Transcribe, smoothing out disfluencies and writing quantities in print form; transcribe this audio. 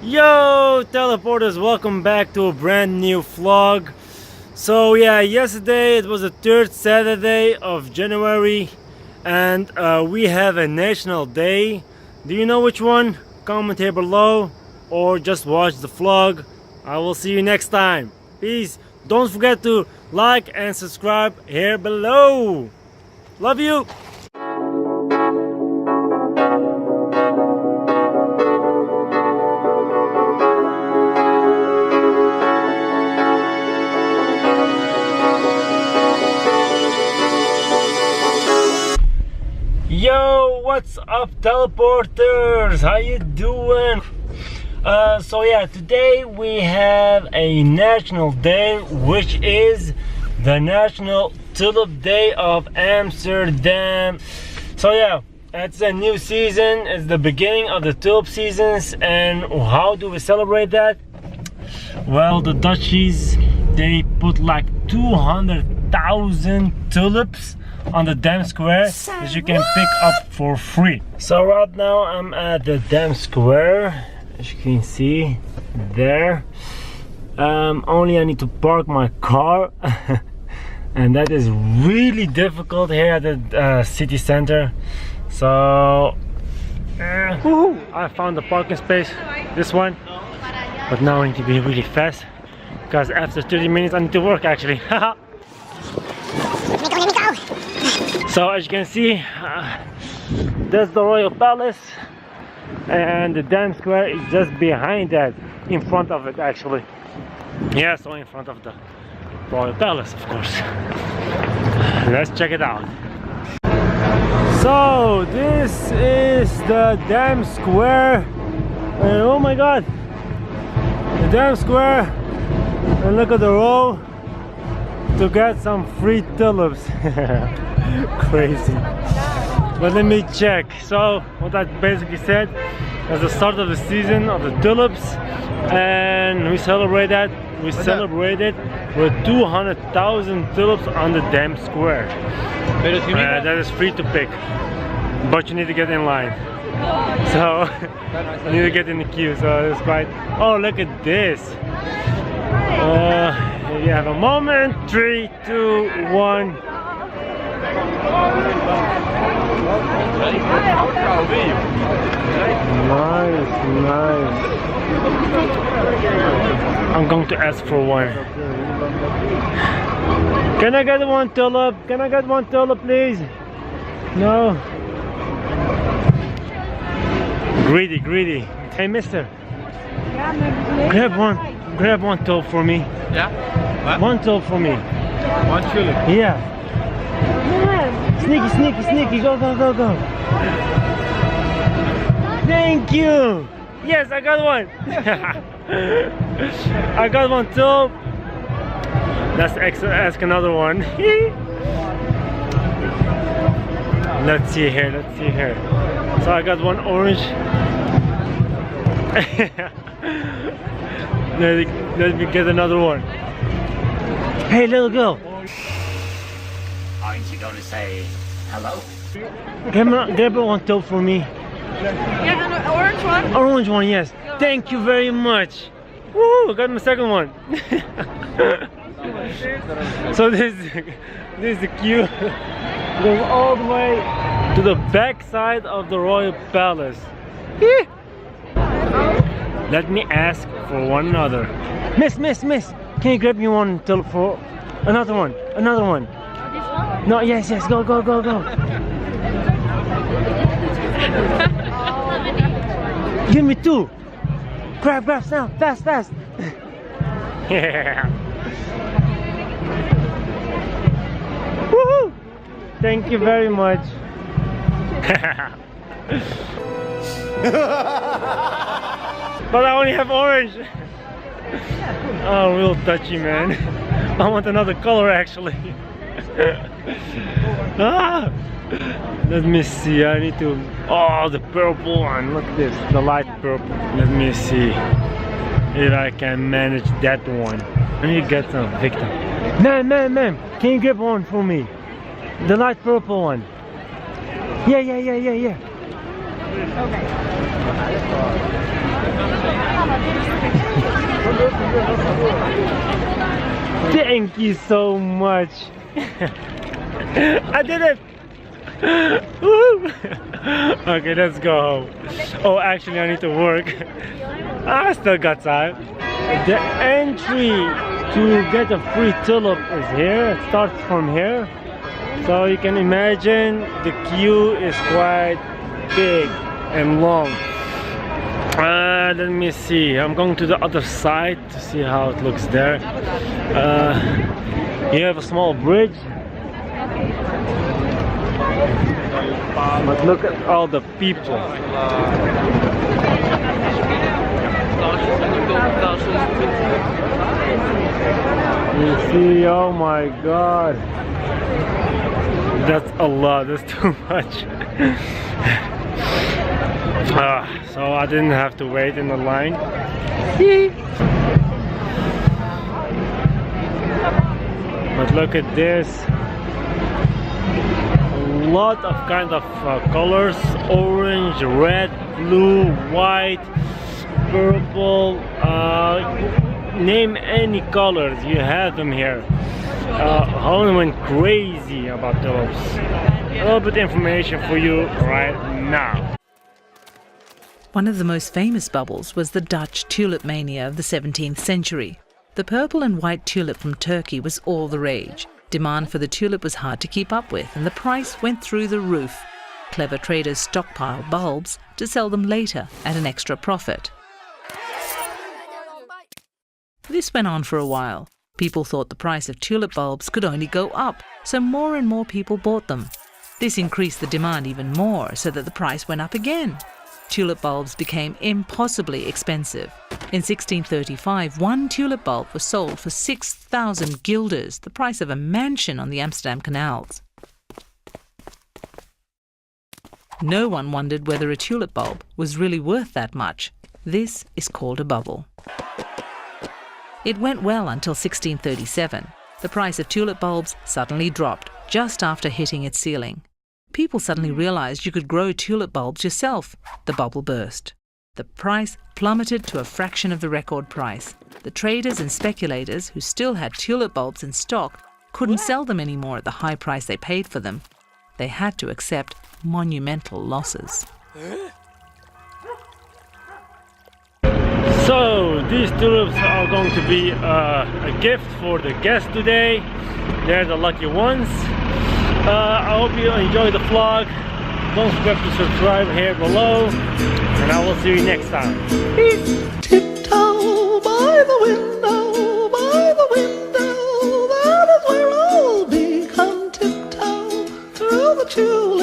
Yo teleporters, welcome back to a brand new vlog. So yeah, yesterday it was the third Saturday of January and we have a national day. Do you know which one? Comment here below or just watch the vlog. I will see you next time. Peace. Don't forget to like and subscribe here below. Love you. Yo, what's up teleporters? How you doing? So yeah, today we have a national day, which is the National Tulip Day of Amsterdam. So yeah, it's a new season, it's the beginning of the tulip seasons. And how do we celebrate that? Well, the Dutchies, they put like 200,000 tulips on the Dam Square that you can pick up for free. So right now I'm at the Dam Square, as you can see there. Only I need to park my car and that is really difficult here at the city center. So I found the parking space, this one, but now I need to be really fast because after 30 minutes I need to work actually. So as you can see, that's the Royal Palace and the Dam Square is just behind that, in front of it actually. Yeah, so in front of the Royal Palace, of course. Let's check it out. So this is the Dam Square and oh my god, the Dam Square, and look at the row to get some free tulips. Crazy. But let me check. So what I basically said is the start of the season of the tulips, and we celebrate that. We celebrated with 200,000 tulips on the Dam Square. That is free to pick, but you need to get in line. So you need to get in the queue. So it's quite. Oh, look at this. You have a moment. 3, 2, 1. Nice, nice. I'm going to ask for one. Can I get one tulip? Can I get one tulip, please? No. Greedy, greedy. Hey, mister. Grab one tulip for me. Yeah? What? One tulip for me. One tulip? Yeah. Sneaky, sneaky, sneaky. Go, go, go, go. Thank you. Yes, I got one. I got one too. Let's ask another one. Let's see here. Let's see here. So I got one orange. Let me get another one. Hey, little girl. Aren't you going to say hello? Grab one tulip for me. Yeah, an orange one? Orange one, yes. Thank you very much. Woo! Got my second one. So this is the queue. Goes all the way to the back side of the Royal Palace. Let me ask for one another. Miss, can you grab me one tulip for another one? Another one. No, yes, go, go, go, go. Give me two. Grab now, fast, fast. Yeah. Woohoo! Thank you very much. But I only have orange. Oh, real touchy, man. I want another color actually. Ah, let me see. I need to. Oh, the purple one. Look at this, the light purple. Let me see if I can manage that one. I need to get some victim. Ma'am, can you grab one for me? The light purple one. Yeah. Okay. Thank you so much. I did it. Woo. Okay, let's go home. Oh, actually, I need to work. I still got time. The entry to get a free tulip is here. It starts from here. So you can imagine the queue is quite big and long. Let me see. I'm going to the other side to see how it looks there. You have a small bridge. But look at all the people. You see, oh my god. That's a lot, that's too much. So I didn't have to wait in the line. But look at this. A lot of kind of colors: orange, red, blue, white, purple, name any colors, you have them here. Holland went crazy about tulips. A little bit of information for you right now. One of the most famous bubbles was the Dutch tulip mania of the 17th century. The purple and white tulip from Turkey was all the rage. Demand for the tulip was hard to keep up with, and the price went through the roof. Clever traders stockpiled bulbs to sell them later at an extra profit. This went on for a while. People thought the price of tulip bulbs could only go up, so more and more people bought them. This increased the demand even more, so that the price went up again. Tulip bulbs became impossibly expensive. In 1635, one tulip bulb was sold for 6,000 guilders, the price of a mansion on the Amsterdam canals. No one wondered whether a tulip bulb was really worth that much. This is called a bubble. It went well until 1637. The price of tulip bulbs suddenly dropped just after hitting its ceiling. People suddenly realized you could grow tulip bulbs yourself. The bubble burst. The price plummeted to a fraction of the record price. The traders and speculators who still had tulip bulbs in stock couldn't sell them anymore at the high price they paid for them. They had to accept monumental losses. So these tulips are going to be a gift for the guests today. They're the lucky ones. I hope you enjoy the vlog. Don't forget to subscribe here below, and I will see you next time. Peace. Tiptoe by the window, that is where I'll be. Come tiptoe through the tulips.